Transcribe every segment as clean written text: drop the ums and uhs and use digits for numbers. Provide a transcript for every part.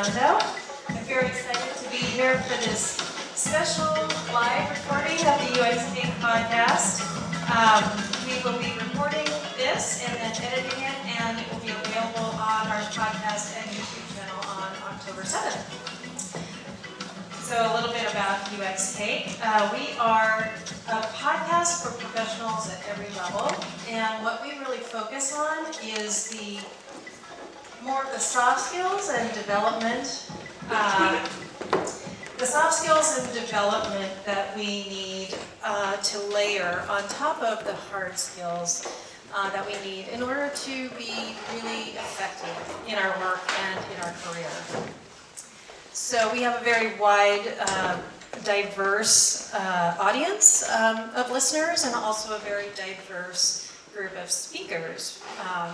Redondo. I'm very excited to be here for this special live recording of the UX King podcast. We will be recording this and then editing it, and it will be available on our podcast and YouTube channel on October 7th. So a little bit about UX Cake. We are a podcast for professionals at every level, and what we really focus on is more of the soft skills and development. The soft skills and development that we need to layer on top of the hard skills that we need in order to be really effective in our work and in our career. So we have a very wide, diverse audience of listeners, and also a very diverse group of speakers,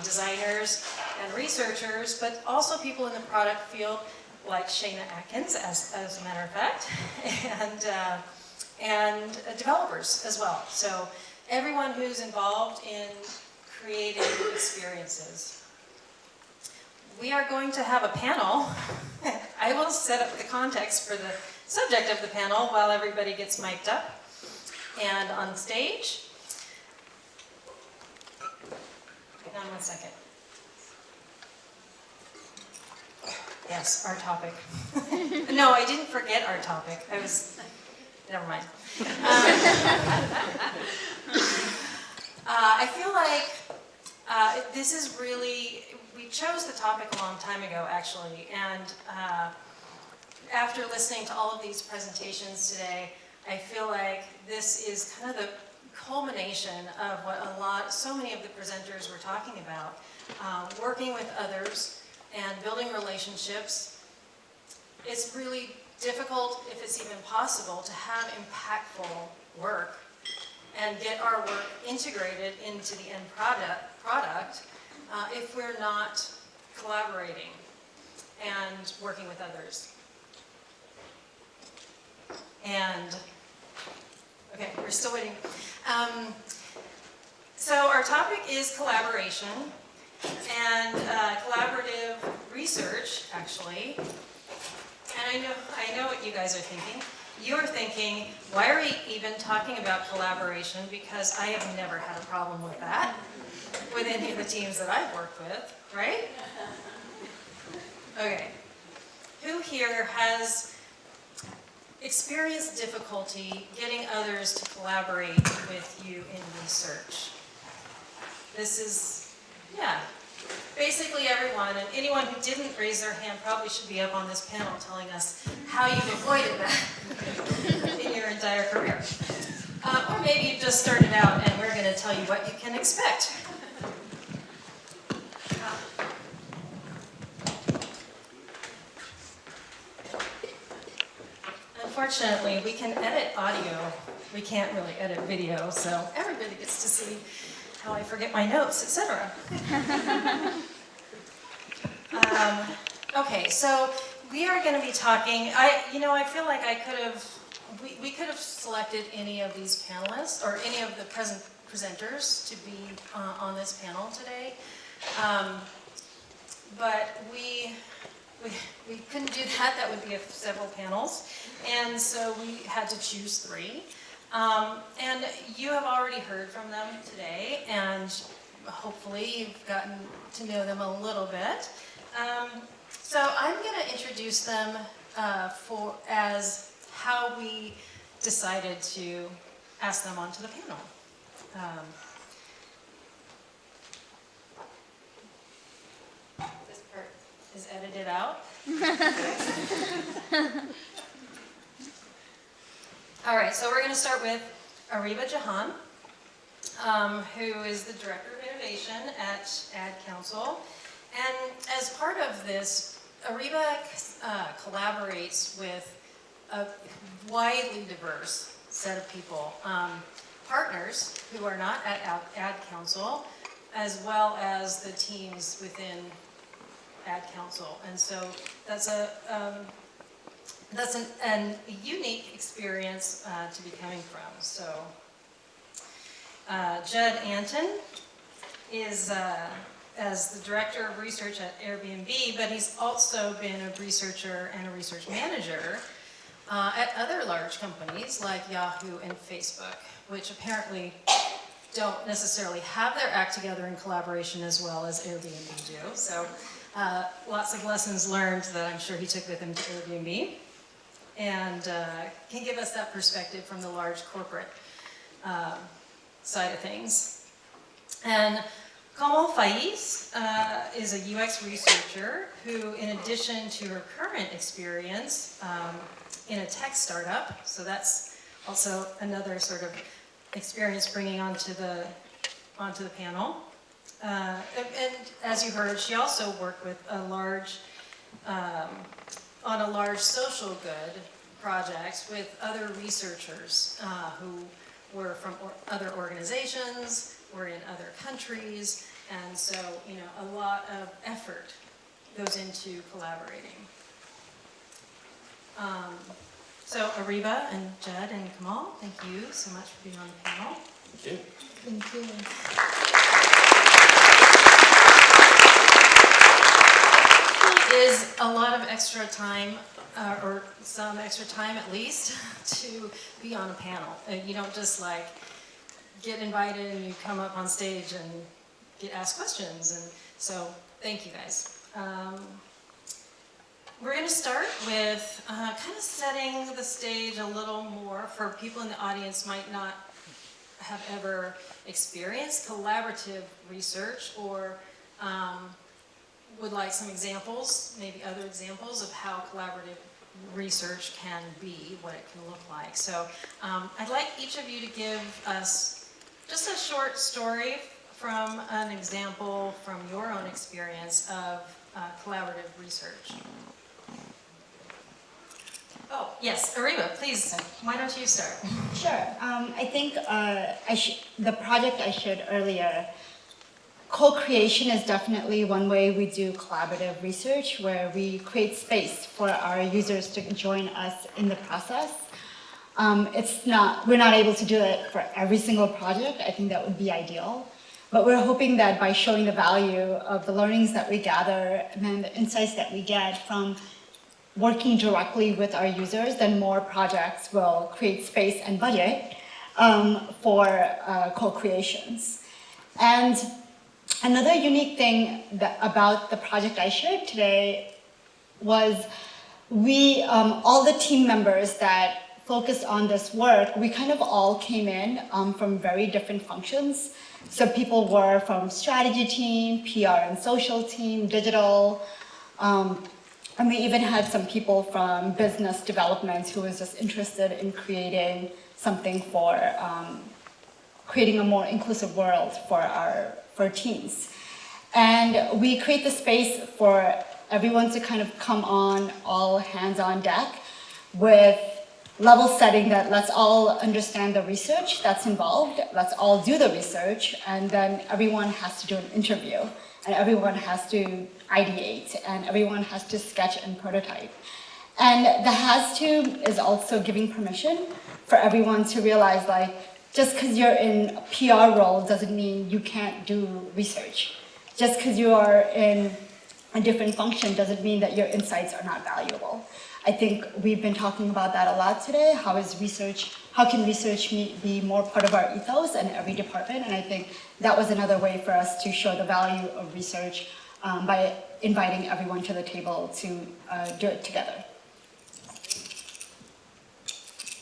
designers and researchers, but also people in the product field like Shana Atkins, as a matter of fact, and developers as well. So everyone who's involved in creating experiences. We are going to have a panel. I will set up the context for the subject of the panel while everybody gets mic'd up and on stage. Hang on one second. Yes, our topic. No, I didn't forget our topic. Never mind. I feel like this is really, we chose the topic a long time ago, actually, and after listening to all of these presentations today, I feel like this is kind of the culmination of what so many of the presenters were talking about, working with others and building relationships. It's really difficult, if it's even possible, to have impactful work and get our work integrated into the end product if we're not collaborating and working with others. And, okay, we're still waiting. So our topic is collaboration and collaborative research, actually. And I know what you guys are thinking. You're thinking, why are we even talking about collaboration? Because I have never had a problem with that with any of the teams that I've worked with, right? Okay. Who here has experienced difficulty getting others to collaborate with you in research? This is, yeah, basically everyone, and anyone who didn't raise their hand probably should be up on this panel telling us how you've avoided that in your entire career. Or maybe you just started out and we're going to tell you what you can expect. Unfortunately, we can edit audio. We can't really edit video, so everybody gets to see how I forget my notes, etc. Okay, so we are going to be talking. I feel like we could have selected any of these panelists or any of the presenters to be on this panel today, but we couldn't do that. That would be several panels, and so we had to choose three. And you have already heard from them today, and hopefully you've gotten to know them a little bit. So I'm going to introduce them as how we decided to ask them onto the panel. This part is edited out. All right, so we're going to start with Ariba Jahan, who is the Director of Innovation at Ad Council. And as part of this, Ariba collaborates with a widely diverse set of people, partners who are not at Ad Council, as well as the teams within Ad Council. And so that's a unique experience to be coming from. So Judd Anton is as the director of research at Airbnb, but he's also been a researcher and a research manager at other large companies like Yahoo and Facebook, which apparently don't necessarily have their act together in collaboration as well as Airbnb do. So lots of lessons learned that I'm sure he took with him to Airbnb, and can give us that perspective from the large corporate side of things. And Kamal Faiz is a UX researcher who, in addition to her current experience in a tech startup, so that's also another sort of experience bringing onto the panel. And as you heard, she also worked with a large, on a large social good project with other researchers who were from other organizations, were in other countries, and so, you know, a lot of effort goes into collaborating. So Ariba and Jed and Kamal, thank you so much for being on the panel. Thank you. Thank you. It is a lot of extra time, or some extra time at least, to be on a panel. You don't just like get invited and you come up on stage and get asked questions, and so thank you guys. We're going to start with kind of setting the stage a little more for people in the audience might not have ever experienced collaborative research, or would like some examples, maybe other examples of how collaborative research can be, what it can look like. So I'd like each of you to give us just a short story from an example from your own experience of collaborative research. Oh, yes, Ariba, please, why don't you start? Sure. I think the project I shared earlier, co-creation is definitely one way we do collaborative research, where we create space for our users to join us in the process. We're not able to do it for every single project. I think that would be ideal. But we're hoping that by showing the value of the learnings that we gather and then the insights that we get from working directly with our users, then more projects will create space and budget for co-creations. And another unique thing about the project I shared today was all the team members that focused on this work, we kind of all came in from very different functions. So people were from strategy team, PR and social team, digital, and we even had some people from business development who was just interested in creating something for creating a more inclusive world for teens. And we create the space for everyone to kind of come on, all hands on deck, with level setting that let's all understand the research that's involved, let's all do the research, and then everyone has to do an interview, and everyone has to ideate, and everyone has to sketch and prototype. And the has to is also giving permission for everyone to realize, like, just because you're in a PR role doesn't mean you can't do research. Just because you are in a different function doesn't mean that your insights are not valuable. I think we've been talking about that a lot today. How can research be more part of our ethos in every department? And I think that was another way for us to show the value of research by inviting everyone to the table to do it together.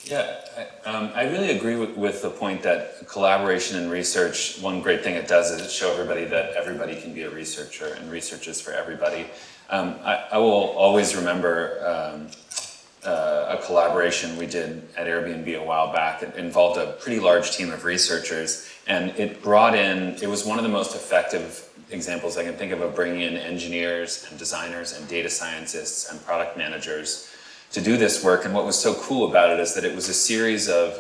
Yeah, I really agree with the point that collaboration and research, one great thing it does is it show everybody that everybody can be a researcher, and research is for everybody. I will always remember a collaboration we did at Airbnb a while back. It involved a pretty large team of researchers, and it was one of the most effective examples I can think of bringing in engineers and designers and data scientists and product managers to do this work. And what was so cool about it is that it was a series of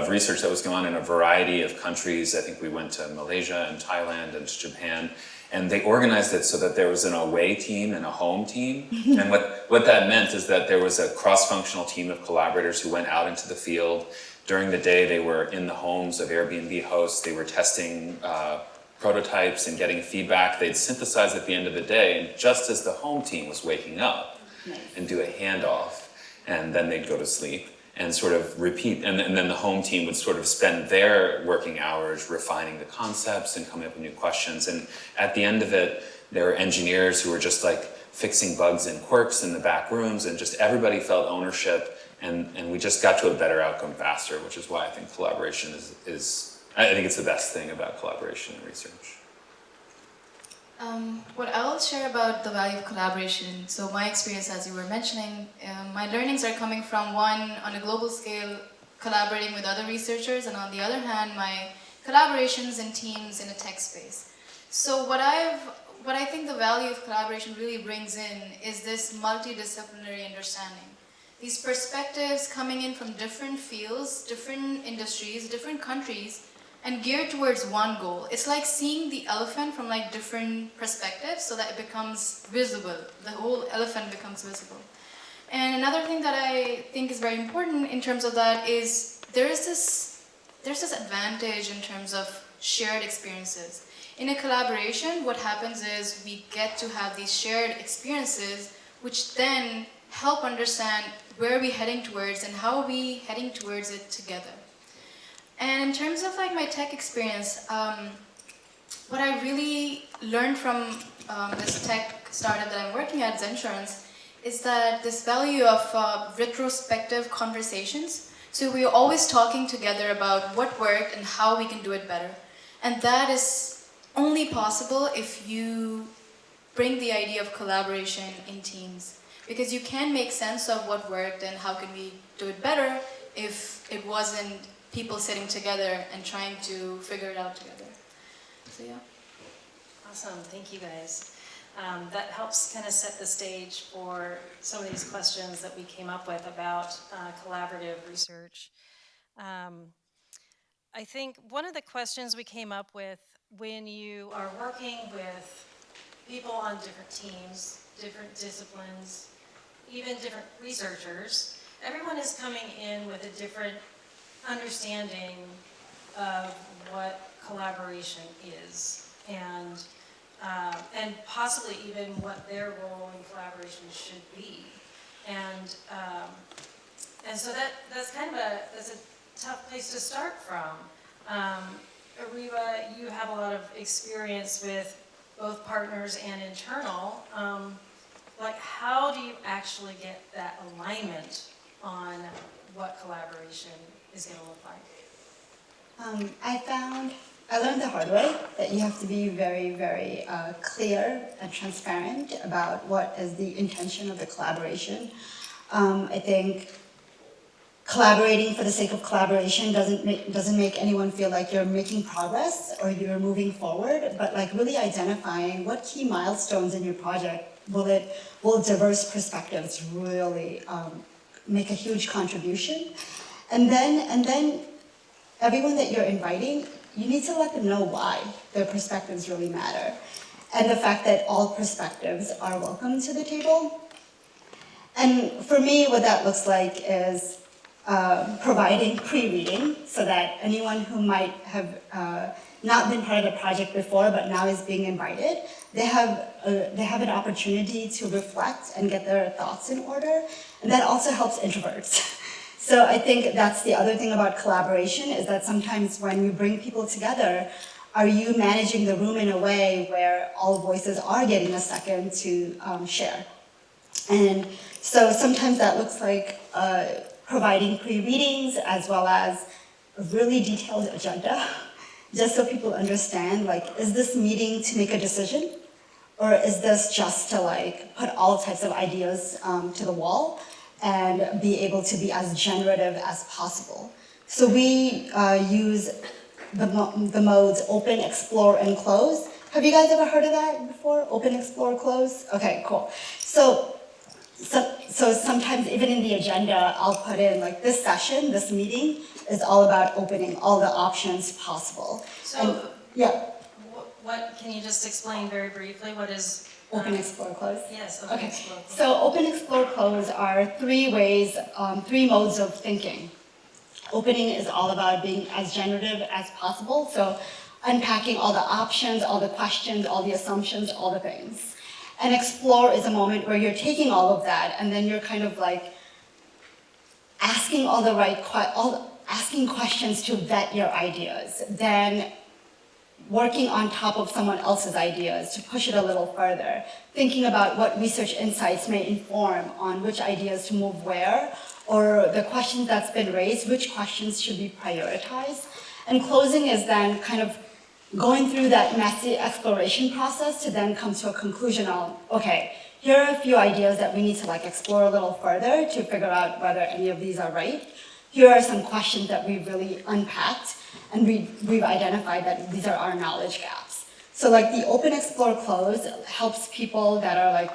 research that was going on in a variety of countries. I think we went to Malaysia and Thailand and to Japan. And they organized it so that there was an away team and a home team. And what that meant is that there was a cross-functional team of collaborators who went out into the field. During the day, they were in the homes of Airbnb hosts. They were testing prototypes and getting feedback. They'd synthesize at the end of the day, and just as the home team was waking up and do a handoff, and then they'd go to sleep and sort of repeat. And then the home team would sort of spend their working hours refining the concepts and coming up with new questions. And at the end of it, there were engineers who were just like fixing bugs and quirks in the back rooms, and just everybody felt ownership, and we just got to a better outcome faster, which is why I think collaboration I think it's the best thing about collaboration in research. What I'll share about the value of collaboration, so my experience, as you were mentioning, my learnings are coming from one, on a global scale, collaborating with other researchers, and on the other hand, my collaborations in teams in a tech space. So what I think the value of collaboration really brings in is this multidisciplinary understanding. These perspectives coming in from different fields, different industries, different countries, and geared towards one goal. It's like seeing the elephant from like different perspectives so that it becomes visible. The whole elephant becomes visible. And another thing that I think is very important in terms of that is there's this advantage in terms of shared experiences. In a collaboration, what happens is we get to have these shared experiences which then help understand where we're heading towards and how are we heading towards it together. And in terms of like my tech experience, what I really learned from this tech startup that I'm working at, Zensurance, is that this value of retrospective conversations. So we're always talking together about what worked and how we can do it better. And that is only possible if you bring the idea of collaboration in teams. Because you can make sense of what worked and how can we do it better if it wasn't people sitting together and trying to figure it out together. So yeah. Awesome, thank you guys. That helps kind of set the stage for some of these questions that we came up with about collaborative research. I think one of the questions we came up with when you are working with people on different teams, different disciplines, even different researchers, everyone is coming in with a different understanding of what collaboration is, and possibly even what their role in collaboration should be, and so that's kind of a tough place to start from. Ariba, you have a lot of experience with both partners and internal. Like, how do you actually get that alignment on what collaboration is going to look like? I learned the hard way that you have to be very, very clear and transparent about what is the intention of the collaboration. I think collaborating for the sake of collaboration doesn't make anyone feel like you're making progress or you're moving forward, but like really identifying what key milestones in your project will diverse perspectives really make a huge contribution. And then everyone that you're inviting, you need to let them know why their perspectives really matter. And the fact that all perspectives are welcome to the table. And for me, what that looks like is providing pre-reading so that anyone who might have not been part of the project before but now is being invited, they have an opportunity to reflect and get their thoughts in order. And that also helps introverts. So I think that's the other thing about collaboration, is that sometimes when you bring people together, are you managing the room in a way where all voices are getting a second to share? And so sometimes that looks like providing pre-readings as well as a really detailed agenda, just so people understand, like, is this meeting to make a decision? Or is this just to like put all types of ideas to the wall and be able to be as generative as possible? So we use the modes open, explore, and close. Have you guys ever heard of that before? Open, explore, close? Okay, cool. So sometimes even in the agenda, I'll put in like this session, this meeting is all about opening all the options possible. So, yeah. What can you just explain very briefly? What is Open, explore, close? Yes, open, Okay. explore, close. So open, explore, close are three modes of thinking. Opening is all about being as generative as possible. So unpacking all the options, all the questions, all the assumptions, all the things. And explore is a moment where you're taking all of that and then you're kind of like asking all the right asking questions to vet your ideas, then working on top of someone else's ideas to push it a little further, thinking about what research insights may inform on which ideas to move where, or the questions that's been raised, which questions should be prioritized. And closing is then kind of going through that messy exploration process to then come to a conclusion on, okay, here are a few ideas that we need to like explore a little further to figure out whether any of these are right. Here are some questions that we've really unpacked and we've identified that these are our knowledge gaps. So like the open, explore, close helps people that are like,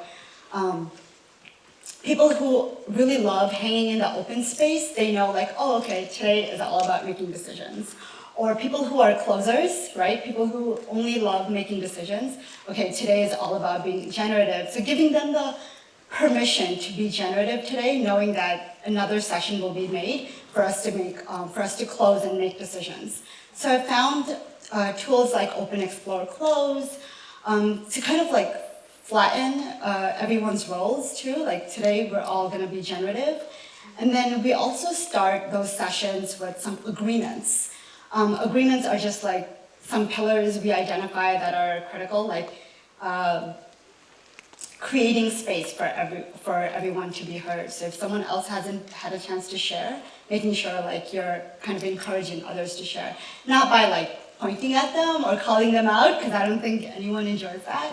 people who really love hanging in the open space. They know like, oh, okay, today is all about making decisions. Or people who are closers, right? People who only love making decisions. Okay, today is all about being generative. So giving them the permission to be generative today, knowing that another session will be made for us to close and make decisions. So I found tools like Open, Explore, Close to kind of like flatten everyone's roles too. Like today we're all going to be generative, and then we also start those sessions with some agreements. Agreements are just like some pillars we identify that are critical, like creating space for everyone to be heard. So if someone else hasn't had a chance to share, making sure like you're kind of encouraging others to share. Not by like pointing at them or calling them out, because I don't think anyone enjoys that.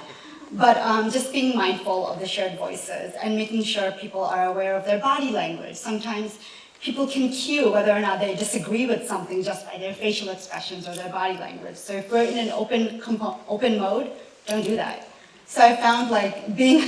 But just being mindful of the shared voices and making sure people are aware of their body language. Sometimes people can cue whether or not they disagree with something just by their facial expressions or their body language. So if we're in an open mode, don't do that. So I found like being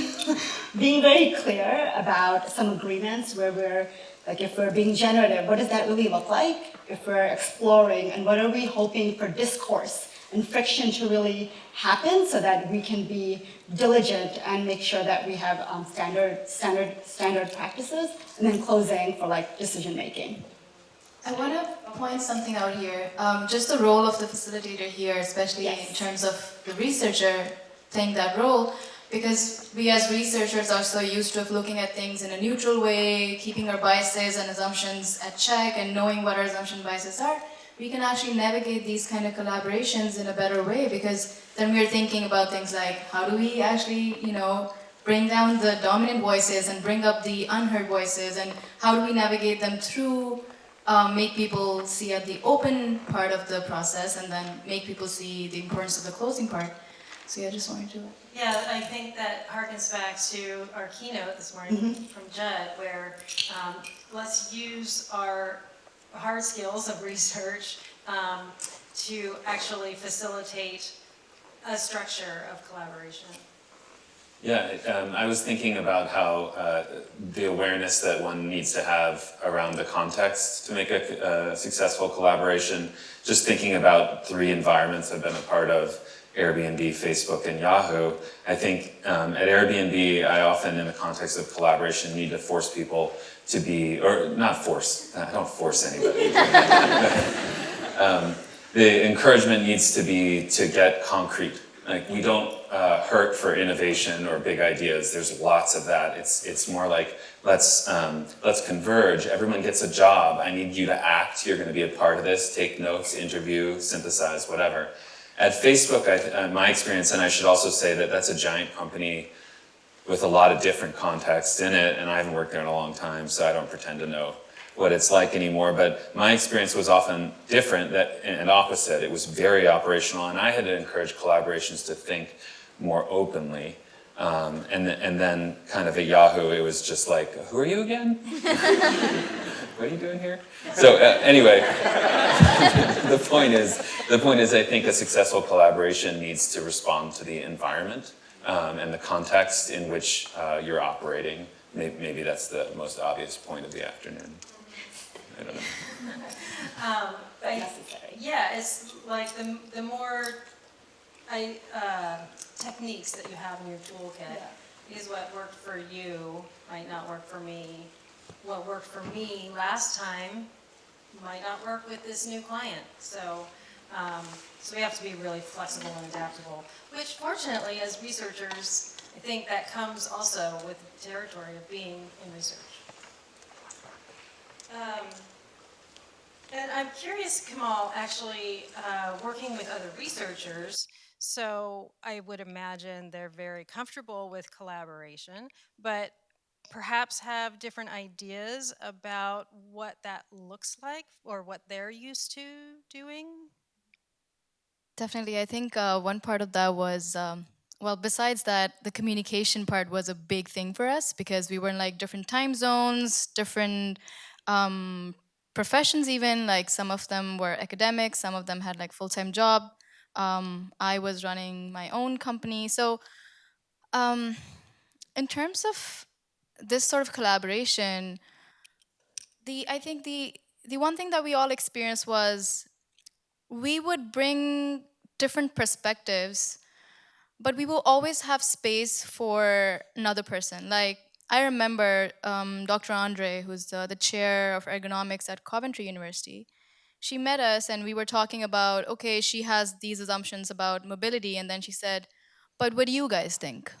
very clear about some agreements where we're like, if we're being generative, what does that really look like? If we're exploring, and what are we hoping for discourse and friction to really happen so that we can be diligent and make sure that we have standard practices, and then closing for like decision making. I want to point something out here. Just the role of the facilitator here, especially Yes. in terms of the researcher playing that role, because we as researchers are so used to looking at things in a neutral way, keeping our biases and assumptions at check and knowing what our assumption biases are. We can actually navigate these kind of collaborations in a better way, because then we're thinking about things like, how do we actually, bring down the dominant voices and bring up the unheard voices, and how do we navigate them through, make people see at the open part of the process, and then make people see the importance of the closing part. So yeah, I just wanted to... Yeah, I think that harkens back to our keynote this morning from Judd, where let's use our hard skills of research to actually facilitate a structure of collaboration. Yeah, I was thinking about how the awareness that one needs to have around the context to make a successful collaboration. Just thinking about 3 environments I've been a part of: Airbnb, Facebook, and Yahoo. I think at Airbnb, I often, in the context of collaboration, need to force people to be, or not force, I don't force anybody. The encouragement needs to be to get concrete. Like, we don't hurt for innovation or big ideas. There's lots of that. It's more like, let's converge. Everyone gets a job. I need you to act. You're going to be a part of this. Take notes, interview, synthesize, whatever. At Facebook, my experience, and I should also say that that's a giant company with a lot of different contexts in it, and I haven't worked there in a long time, so I don't pretend to know what it's like anymore. But my experience was often different and opposite. It was very operational, and I had to encourage collaborations to think more openly. And then kind of at Yahoo, it was just like, who are you again? What are you doing here? So anyway, the point is, I think a successful collaboration needs to respond to the environment and the context in which you're operating. Maybe that's the most obvious point of the afternoon. I don't know. Necessary. Yeah, it's like the more techniques that you have in your toolkit, because what worked for you might not work for me. What worked for me last time might not work with this new client. So So we have to be really flexible and adaptable, which fortunately, as researchers, I think that comes also with the territory of being in research. And I'm curious, Kamal, actually working with other researchers, so I would imagine they're very comfortable with collaboration, but perhaps have different ideas about what that looks like or what they're used to doing. Definitely. I think one part of that was, well, besides that, the communication part was a big thing for us because we were in like different time zones, different um, professions, even. Like some of them were academics, some of them had like full-time job. I was running my own company. So um, in terms of this sort of collaboration, I think the one thing that we all experienced was we would bring different perspectives, but we will always have space for another person. Like I remember Dr. Andre, who's the chair of ergonomics at Coventry University. She met us and we were talking about, okay, she has these assumptions about mobility, and then she said, but what do you guys think?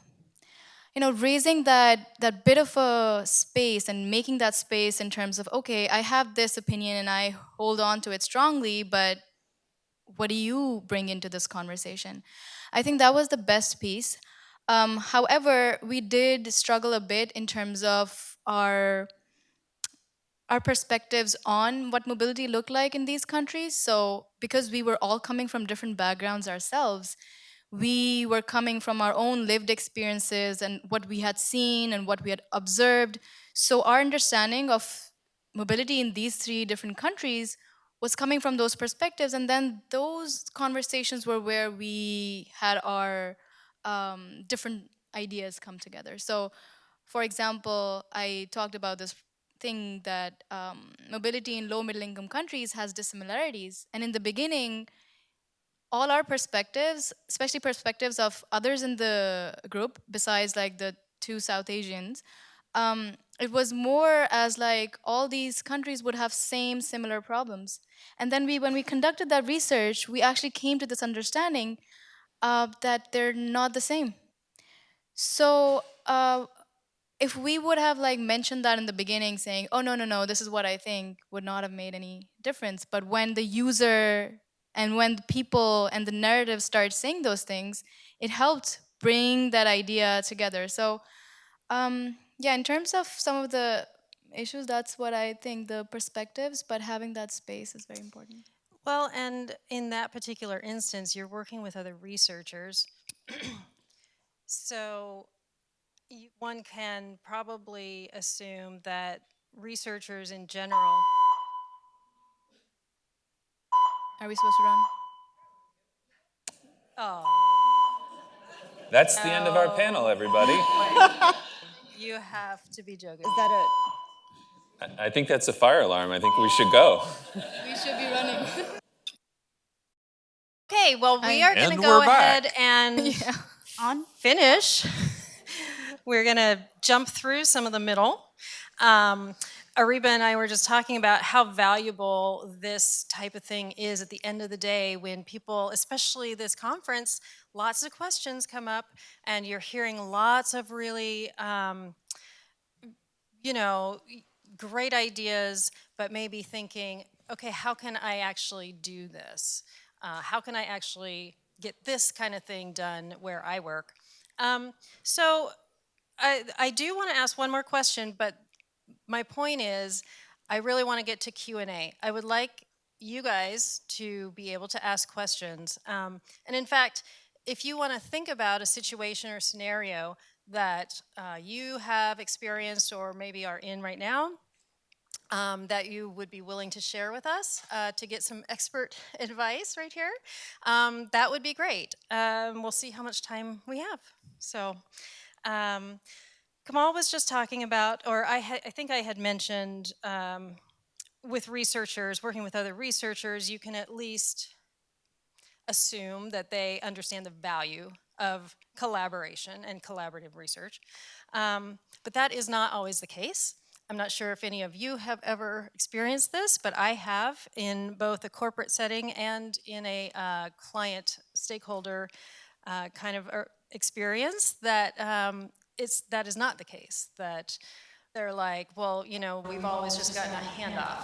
You know, raising that bit of a space and making that space in terms of, okay, I have this opinion and I hold on to it strongly, but what do you bring into this conversation? I think that was the best piece. However, we did struggle a bit in terms of our perspectives on what mobility looked like in these countries. So, because we were all coming from different backgrounds ourselves, we were coming from our own lived experiences and what we had seen and what we had observed. So, our understanding of mobility in these three different countries was coming from those perspectives. And then those conversations were where we had our different ideas come together. So, for example, I talked about this thing that mobility in low middle income countries has dissimilarities. And in the beginning, all our perspectives, especially perspectives of others in the group, besides like the two South Asians, it was more as like all these countries would have similar problems. And then when we conducted that research, we actually came to this understanding that they're not the same. So if we would have like mentioned that in the beginning, saying, oh, no, this is what I think, would not have made any difference. But when the user and when the people and the narrative start saying those things, it helped bring that idea together. So yeah, in terms of some of the issues, that's what I think, the perspectives, but having that space is very important. Well, and in that particular instance, you're working with other researchers. So one can probably assume that researchers in general. Are we supposed to run? Oh, That's the end of our panel, everybody. you have to be joking. Is that it? I think that's a fire alarm. I think we should go. We should be running. Okay, well, we are going to And go we're back. ahead and finish. We're going to jump through some of the middle. Ariba and I were just talking about how valuable this type of thing is at the end of the day when people, especially this conference, lots of questions come up and you're hearing lots of really, great ideas, but maybe thinking, okay, how can I actually do this? How can I actually get this kind of thing done where I work? So I do want to ask one more question, but my point is I really want to get to Q&A. I would like you guys to be able to ask questions. And in fact, if you want to think about a situation or scenario that you have experienced or maybe are in right now, that you would be willing to share with us to get some expert advice right here, that would be great. We'll see how much time we have. So Kamal was just talking about, or I think I had mentioned with researchers, working with other researchers, you can at least assume that they understand the value of collaboration and collaborative research. But that is not always the case. I'm not sure if any of you have ever experienced this, but I have in both a corporate setting and in a client stakeholder kind of experience that that is not the case. That they're like, well, you know, we've always just gotten a handoff.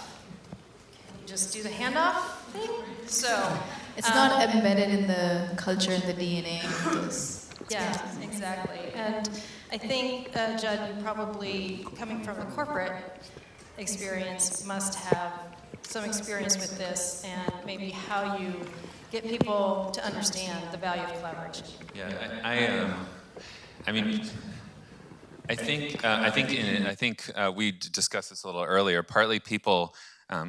Can you just do the handoff thing? So It's not embedded in the culture and the DNA of those. yeah, exactly. And I think, Judd, you probably, coming from a corporate experience, must have some experience with this and maybe how you get people to understand the value of collaboration. Yeah, I mean, I think we discussed this a little earlier. Partly people,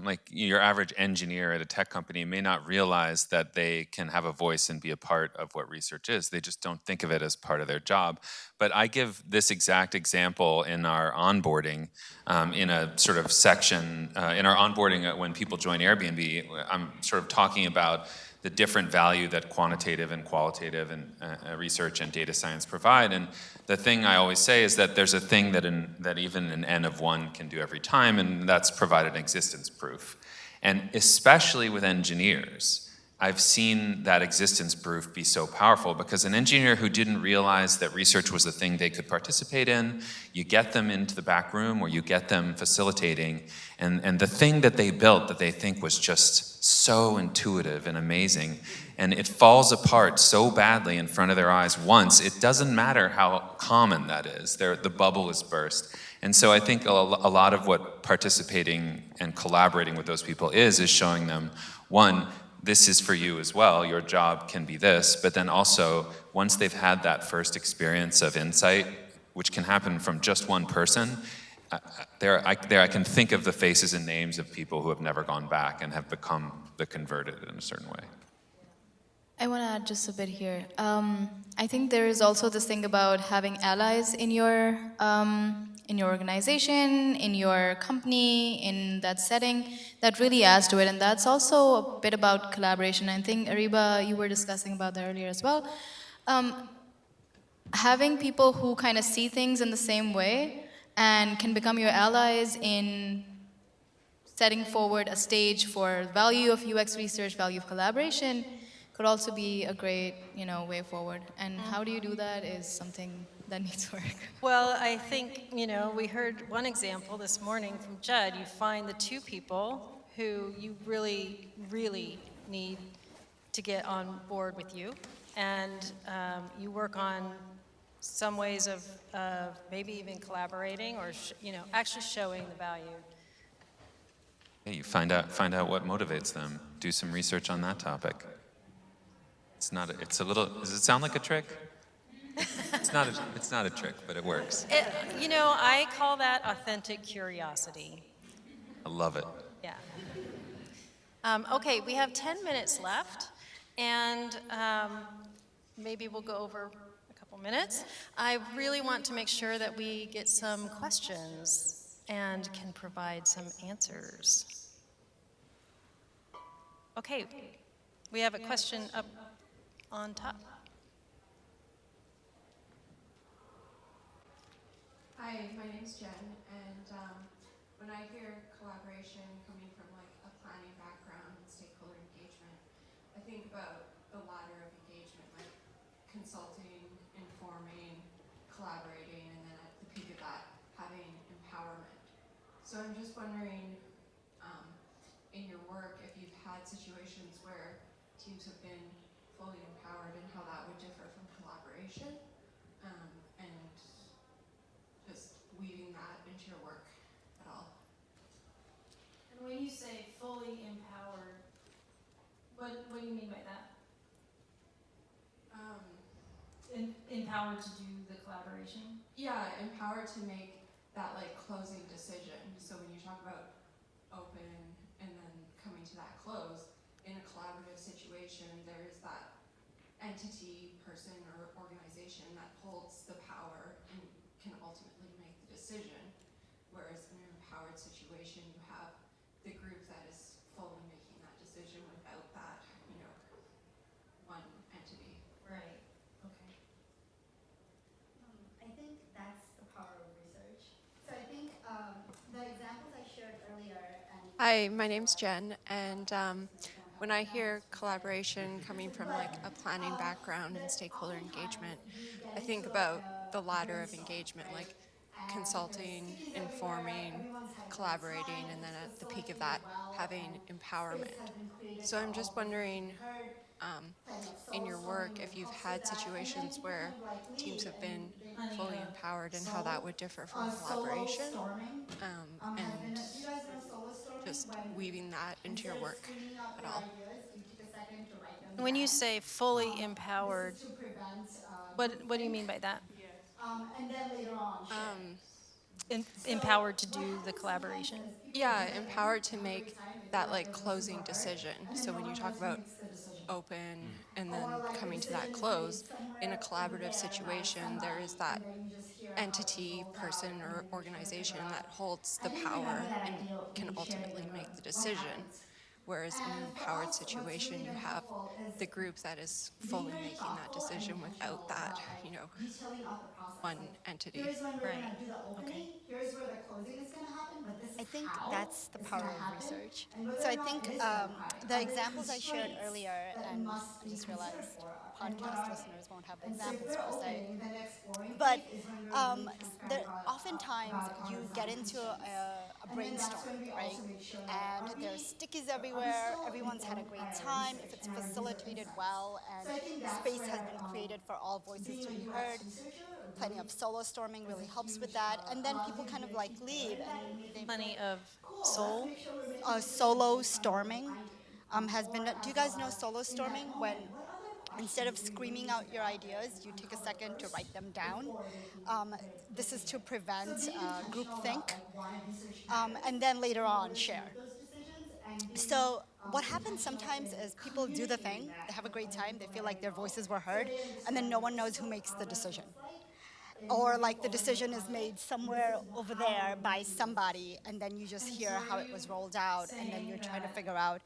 like your average engineer at a tech company, may not realize that they can have a voice and be a part of what research is. They just don't think of it as part of their job. But I give this exact example in our onboarding, in a sort of section in our onboarding when people join Airbnb. I'm sort of talking about the different value that quantitative and qualitative and research and data science provide. And the thing I always say is that there's a thing that even an N of 1 can do every time, and that's provide an existence proof. And especially with engineers, I've seen that existence proof be so powerful, because an engineer who didn't realize that research was a thing they could participate in, you get them into the back room or you get them facilitating, and the thing that they built that they think was just so intuitive and amazing, and it falls apart so badly in front of their eyes once, it doesn't matter how common that is. The bubble is burst. And so I think a lot of what participating and collaborating with those people is showing them, one, this is for you as well, your job can be this, but then also, once they've had that first experience of insight, which can happen from just one person, I can think of the faces and names of people who have never gone back and have become the converted in a certain way. I want to add just a bit here. I think there is also this thing about having allies in your organization, in your company, in that setting, that really adds to it. And that's also a bit about collaboration. I think, Ariba, you were discussing about that earlier as well. Having people who kind of see things in the same way and can become your allies in setting forward a stage for value of UX research, value of collaboration, could also be a great, way forward. And how do you do that is something that needs work. Well, I think, we heard one example this morning from Judd. You find the two people who you really, really need to get on board with you, and you work on some ways of maybe even collaborating or, actually showing the value. Yeah, you find out what motivates them. Do some research on that topic. It's a little, does it sound like a trick? It's not a trick, but it works. I call that authentic curiosity. I love it. Yeah. Okay, we have 10 minutes left, and maybe we'll go over a couple minutes. I really want to make sure that we get some questions and can provide some answers. Okay, we have a question up on top. Hi, my name's Jen, and when I hear collaboration coming from like a planning background and stakeholder engagement, I think about the ladder of engagement, like consulting, informing, collaborating, and then at the peak of that, having empowerment. So I'm just wondering, in your work, if you've had situations where teams have been fully empowered and how that would differ from collaboration, and just weaving that into your work at all. And when you say fully empowered, what do you mean by that? Empowered to do the collaboration? Yeah, empowered to make that like closing decision. So when you talk about open and then coming to that close, in a collaborative situation, there is that entity, person, or organization that holds the power and can ultimately make the decision. Whereas in an empowered situation, you have the group that is fully making that decision without that, one entity. Right, okay. I think that's the power of research. So I think Hi, my name's Jen, and when I hear collaboration coming from like a planning background and stakeholder engagement, I think about the ladder of engagement, like consulting, informing, collaborating, and then at the peak of that, having empowerment. So I'm just wondering, um, in your work, if you've had situations where teams have been fully empowered and how that would differ from collaboration, and just weaving that into your work at all. When you say fully empowered, what do you mean by that? Um, Empowered to do the collaboration? yeah, empowered to make that like closing decision. So when you talk about open and then coming to that close, in a collaborative situation, there is that entity, person, or organization that holds the power and can ultimately make the decision. Whereas in an empowered situation, you have the group that is fully making that decision without that, one entity. Right, okay. I think that's the power of research. So I think the examples I shared earlier, and I just realized podcast listeners won't have examples per se, but oftentimes you get into a brainstorm, right? And there's stickies everywhere. Everyone's had a great time. If it's facilitated well and space has been created for all voices to be heard, plenty of solo storming really helps with that. And then people kind of like leave and they Plenty of soul? solo storming has been. Do you guys know solo storming? When instead of screaming out your ideas, you take a second to write them down. This is to prevent groupthink, and then later on share. So what happens sometimes is people do the thing, they have a great time, they feel like their voices were heard, and then no one knows who makes the decision. Or like the decision is made somewhere over there by somebody, and then you just hear how it was rolled out, and then you're trying to figure out,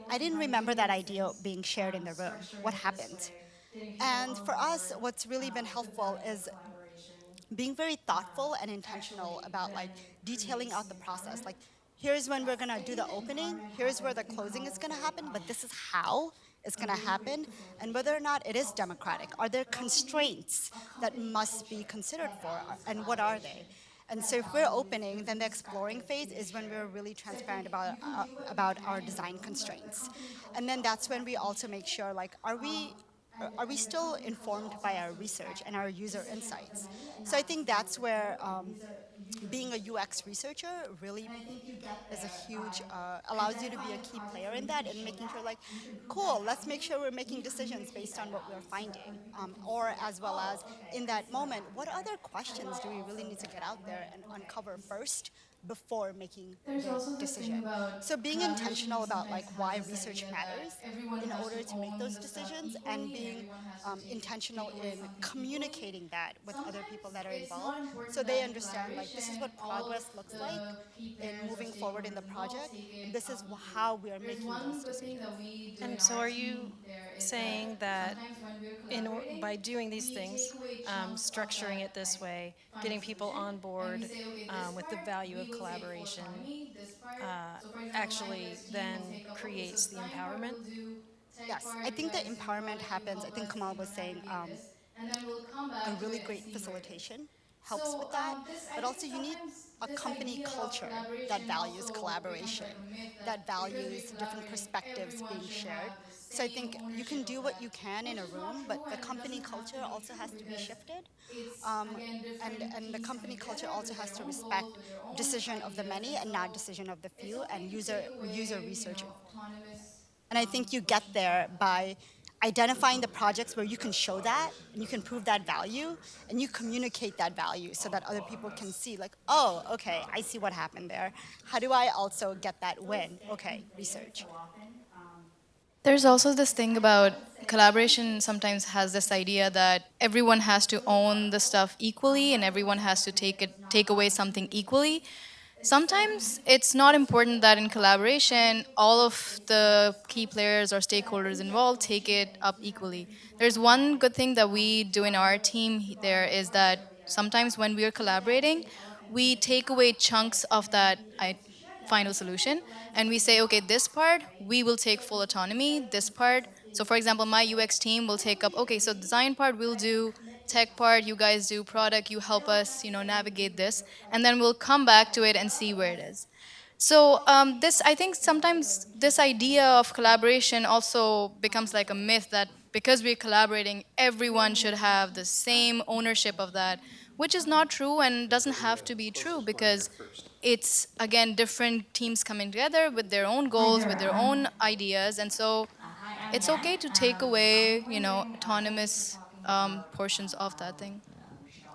I didn't remember that idea being shared in the room. What happened? And for us, what's really been helpful is being very thoughtful and intentional about like detailing out the process. Like, here's when we're gonna do the opening, here's where the closing is gonna happen, but this is how it's gonna happen, and whether or not it is democratic. Are there constraints that must be considered for, and what are they? And so if we're opening, then the exploring phase is when we're really transparent about our design constraints. And then that's when we also make sure, like, are we still informed by our research and our user insights? So I think that's where being a UX researcher really is a huge, allows you to be a key player in that and making sure like, cool, let's make sure we're making decisions based on what we're finding. Or as well as in that moment, what other questions do we really need to get out there and uncover first before making There's the also this thing decision? about So being collaboration intentional about like sometimes why has this research idea that matters everyone in has order to make own those the stuff decisions, equally, and being everyone has to intentional take away in something communicating that with other Sometimes people that are it's not involved, important so that they in understand like this is what collaboration all of progress looks like the key in players or moving forward in the stakeholders involved project, take and it this is up equally. how we are There's making one those good thing decisions. that we do And in so our are you team there is that saying that sometimes when we're collaborating, by doing these we things, take away chunks of structuring that it this like way, final getting people solution, on and we board say, okay, this with the part value we of will take for collaboration, autonomy, this part. So for example, my actually US team then will take up, okay, so creates the design part empowerment? will do, tech Yes, part I you think the guys do empowerment project, you happens. I help think us, Kamal was saying navigate this, and then we'll come a back to really it and great see where it is. facilitation helps So with that, I but think also you need sometimes a this company idea of culture that collaboration values also becomes collaboration, like a myth that that because we values different collaborate, perspectives everyone being should shared. have the So I same think you can ownership do of what you that, can in which a is not room, true, but the and it company doesn't have culture to be also true has to be because shifted. it's Um, again different and the teams company coming culture together also with has their to own respect goals, with their own decision of the ideas, many and and not so decision of the it's few, and okay to user take user away, research. autonomous And I think you get portions of there that. by identifying the projects where you can show that and you can prove that value and you communicate that value so that other people can see, like, oh, okay, I see what happened there. How do I also get that win? Okay, research. There's also this thing about collaboration sometimes has this idea that everyone has to own the stuff equally and everyone has to take away something equally. Sometimes it's not important that in collaboration all of the key players or stakeholders involved take it up equally. There's one good thing that we do in our team there is that sometimes when we are collaborating, we take away chunks of that final solution. And we say, okay, this part, we will take full autonomy. This part, so for example, my UX team will take up, okay, so design part we'll do, tech part, you guys do product, you help us, navigate this. And then we'll come back to it and see where it is. So this, I think sometimes this idea of collaboration also becomes like a myth that because we're collaborating, everyone should have the same ownership of that, which is not true and doesn't have to be true because it's, again, different teams coming together with their own goals, with their own ideas. And so it's okay to take away, autonomous portions of that thing.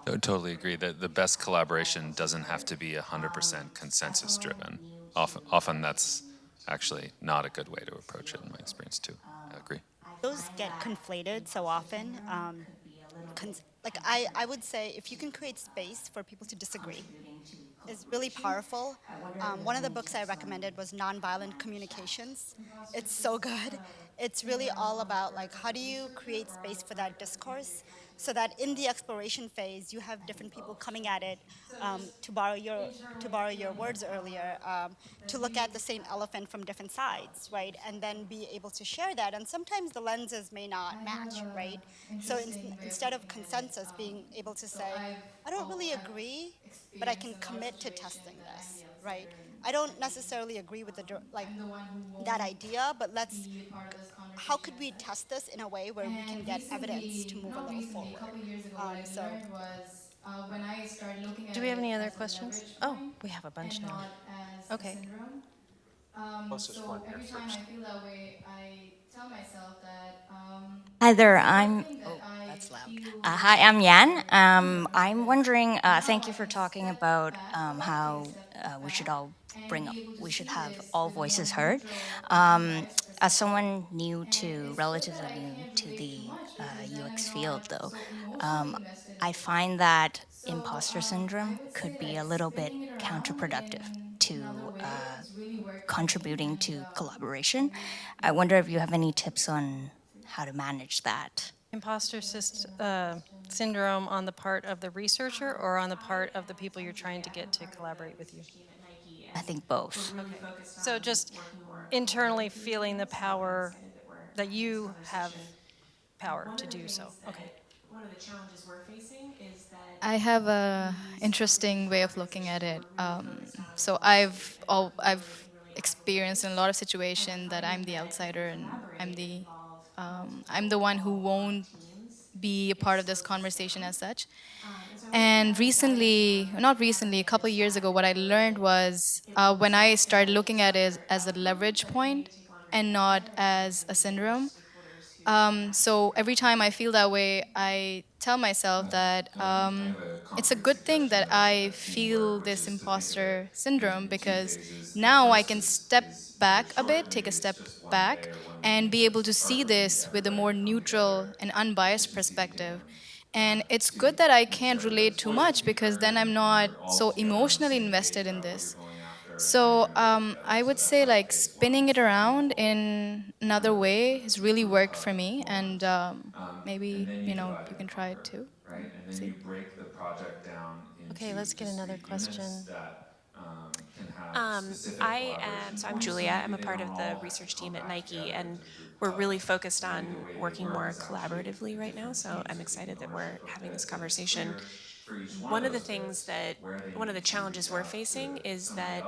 I totally agree that the best collaboration doesn't have to be 100% consensus driven. Often that's actually not a good way to approach it in my experience too. I agree. Those get conflated so often. I would say if you can create space for people to disagree, is really powerful. One of the books I recommended was Nonviolent Communications. It's so good. It's really all about like how do you create space for that discourse so that in the exploration phase you have different people coming at it, to borrow your words earlier, to look at the same elephant from different sides, right? And then be able to share that. And sometimes the lenses may not match, right? So instead of consensus, being able to say, I don't really agree, but I can commit to testing this, right? I don't necessarily agree with that idea, but how could we test this in a way where we can get evidence to move a little forward? So When I started looking at Do we have it any other as a questions? leverage Oh, point we have a bunch and now. not as Okay. a syndrome. So every time I feel that way, I tell myself that Hi there, it's a good I'm. thing that I feel Hi, I'm Yan. I'm wondering. Thank you for talking about how we should all bring up. We should have all voices heard. As someone new to, relatively new to the UX field, though, I find that imposter syndrome could be a little bit counterproductive to contributing to collaboration. I wonder if you have any tips on how to manage that. Syndrome on the part of the researcher or on the part of the people you're trying to get to collaborate with you? I think both. So just internally feeling the power that you have power to do so. Okay. One of the challenges we're facing is that I have a interesting way of looking at it. So I've experienced in a lot of situations that I'm the outsider and I'm the one who won't be a part of this conversation as such. And recently, not recently, a couple of years ago, what I learned was when I started looking at it as a leverage point and not as a syndrome. So every time I feel that way, I tell myself that it's a good thing that I feel this imposter syndrome because now I can step back a bit, take a step back, and be able to see this with a more neutral and unbiased perspective. And it's good that I can't relate too much because then I'm not so emotionally invested in this. So I would say like spinning it around in another way has really worked for me, and maybe you can try it too. Right? And then you break the project down into Okay, let's get another discrete question. units that can have specific I'm Julia. I'm a part of the research team at Nike, and we're really focused on working more collaboratively right now. So I'm excited that we're having this conversation. One of the challenges we're facing is that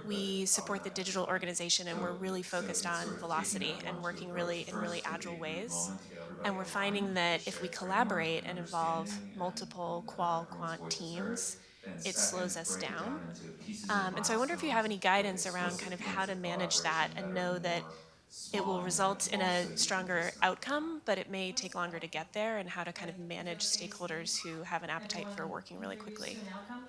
we support the digital organization and we're really focused on velocity and working in really agile ways. And we're finding that if we collaborate and involve multiple quant teams, it slows us down. And so I wonder if you have any guidance around kind of how to manage that and know that it will result in a stronger outcome, but it may take longer to get there, and how to kind of manage stakeholders who have an appetite for working really quickly.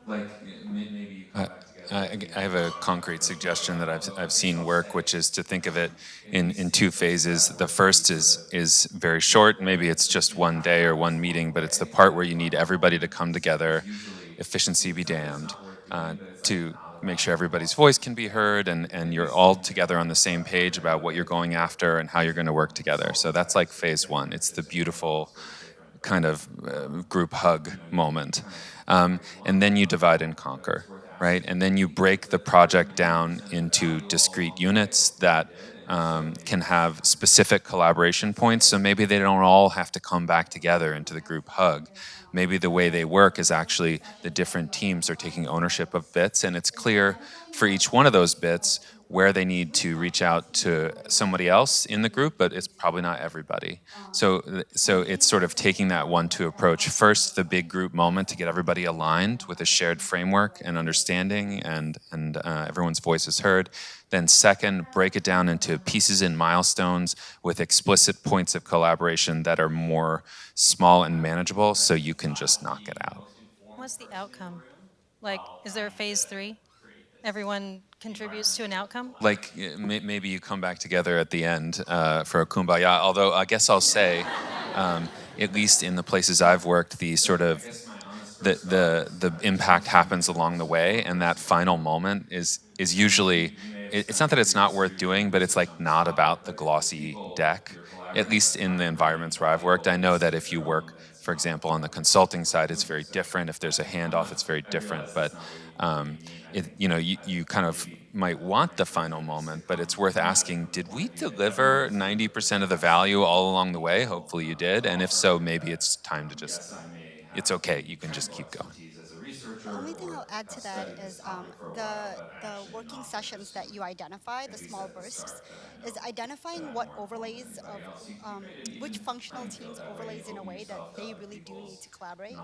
like maybe you come back together. I have a concrete suggestion that I've seen work, which is to think of it in two phases. The first is very short. Maybe it's just one day or one meeting, but it's the part where you need everybody to come together, efficiency be damned, to make sure everybody's voice can be heard and you're all together on the same page about what you're going after and how you're going to work together. So that's like phase one. It's the beautiful kind of group hug moment. And then you divide and conquer, right? And then you break the project down into discrete units that can have specific collaboration points. So maybe they don't all have to come back together into the group hug. Maybe the way they work is actually the different teams are taking ownership of bits, and it's clear for each one of those bits where they need to reach out to somebody else in the group, but it's probably not everybody. So it's sort of taking that 1-2 approach. First, the big group moment to get everybody aligned with a shared framework and understanding, and everyone's voice is heard. Then second, break it down into pieces and milestones with explicit points of collaboration that are more small and manageable, so you can just knock it out. What's the outcome? Like, is there a phase 3? Everyone contributes to an outcome? Like maybe you come back together at the end for a kumbaya. Although I guess I'll say, at least in the places I've worked, the sort of the impact happens along the way, and that final moment is usually. It's not that it's not worth doing, but it's like not about the glossy deck. At least in the environments where I've worked, I know that if you work, for example, on the consulting side, it's very different. If there's a handoff, it's very different. But you kind of might want the final moment, but it's worth asking, did we deliver 90% of the value all along the way? Hopefully you did. And if so, maybe it's time to just, it's okay. You can just keep going. The only thing I'll add to that is the working sessions that you identify, the small bursts, is identifying what overlays of which functional teams overlays in a way that they really do need to collaborate,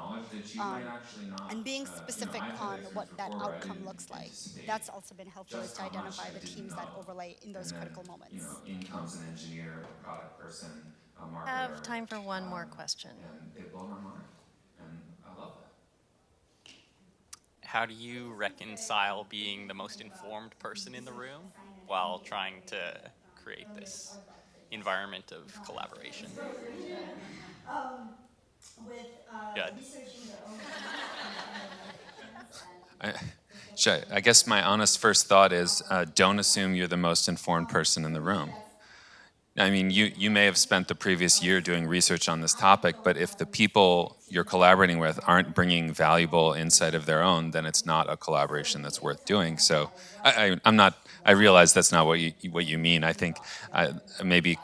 and being specific on what that outcome looks like. That's also been helpful, is to identify the teams that overlay in those critical moments. In comes an engineer, a product person, a marketer. I have time for one more question. And they blow my mind, and I love that. How do you reconcile being the most informed person in the room while trying to create this environment of collaboration? Good. I guess my honest first thought is don't assume you're the most informed person in the room. I mean, you may have spent the previous year doing research on this topic, but if the people you're collaborating with aren't bringing valuable insight of their own, then it's not a collaboration that's worth doing. So I realize that's not what you mean. I think maybe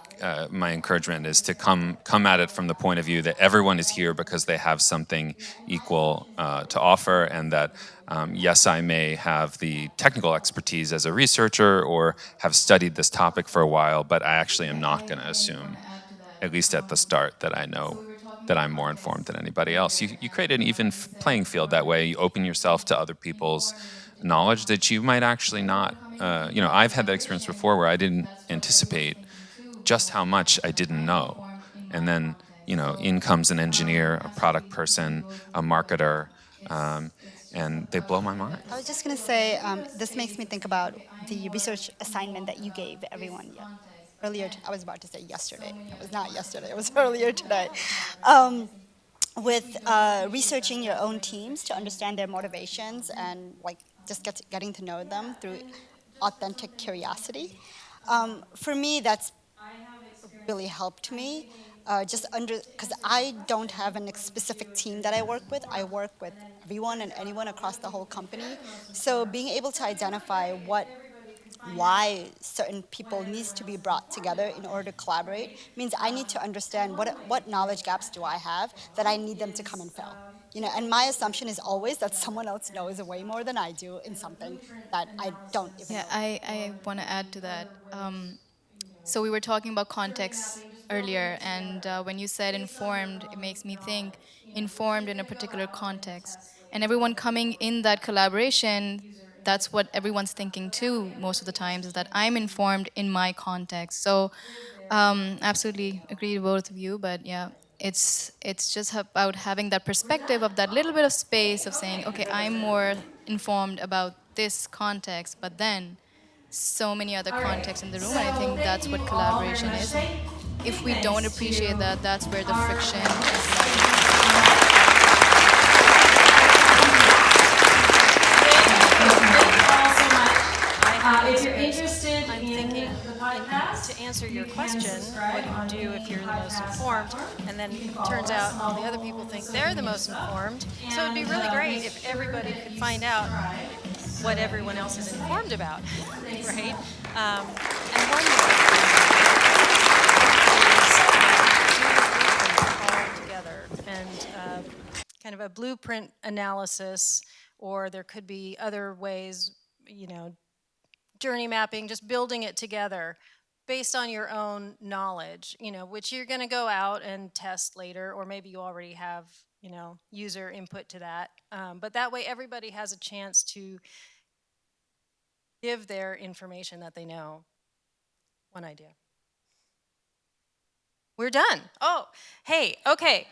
my encouragement is to come at it from the point of view that everyone is here because they have something equal to offer, and that yes, I may have the technical expertise as a researcher or have studied this topic for a while, but I actually am not going to assume, at least at the start, that I know that I'm more informed than anybody else. You create an even playing field that way. You open yourself to other people's knowledge that you might actually not. I've had that experience before where I didn't anticipate just how much I didn't know, and then in comes an engineer, a product person, a marketer, and they blow my mind. I was just going to say, this makes me think about the research assignment that you gave everyone earlier. I was about to say yesterday. It was not yesterday. It was earlier today. With researching your own teams to understand their motivations and just getting to know them through authentic curiosity. For me, that's really helped me. Because I don't have a specific team that I work with. I work with everyone and anyone across the whole company. So being able to identify why certain people needs to be brought together in order to collaborate means I need to understand what knowledge gaps do I have that I need them to come and fill. And my assumption is always that someone else knows way more than I do in something that I don't even know. I want to add to that. So we were talking about context earlier, and when you said informed, it makes me think informed in a particular context. And everyone coming in that collaboration, that's what everyone's thinking too most of the times, is that I'm informed in my context. So absolutely agree with both of you, but yeah, it's just about having that perspective of that little bit of space of saying, okay, I'm more informed about this context, but then so many other contexts in the room, and I think that's what collaboration is. If we don't appreciate that, that's where the friction is. If you're interested in the podcast, to answer your question, what do you do if you're the most informed? And then it turns out all the other people think they're the most informed. So it'd be really great if everybody could find out what everyone else is informed about, right? And one way is all together and kind of a blueprint analysis, or there could be other ways, you know, journey mapping, just building it together based on your own knowledge, you know, which you're going to go out and test later, or maybe you already have, you know, user input to that. But that way everybody has a chance to give their information that they know. One idea. We're done. Oh, hey, okay.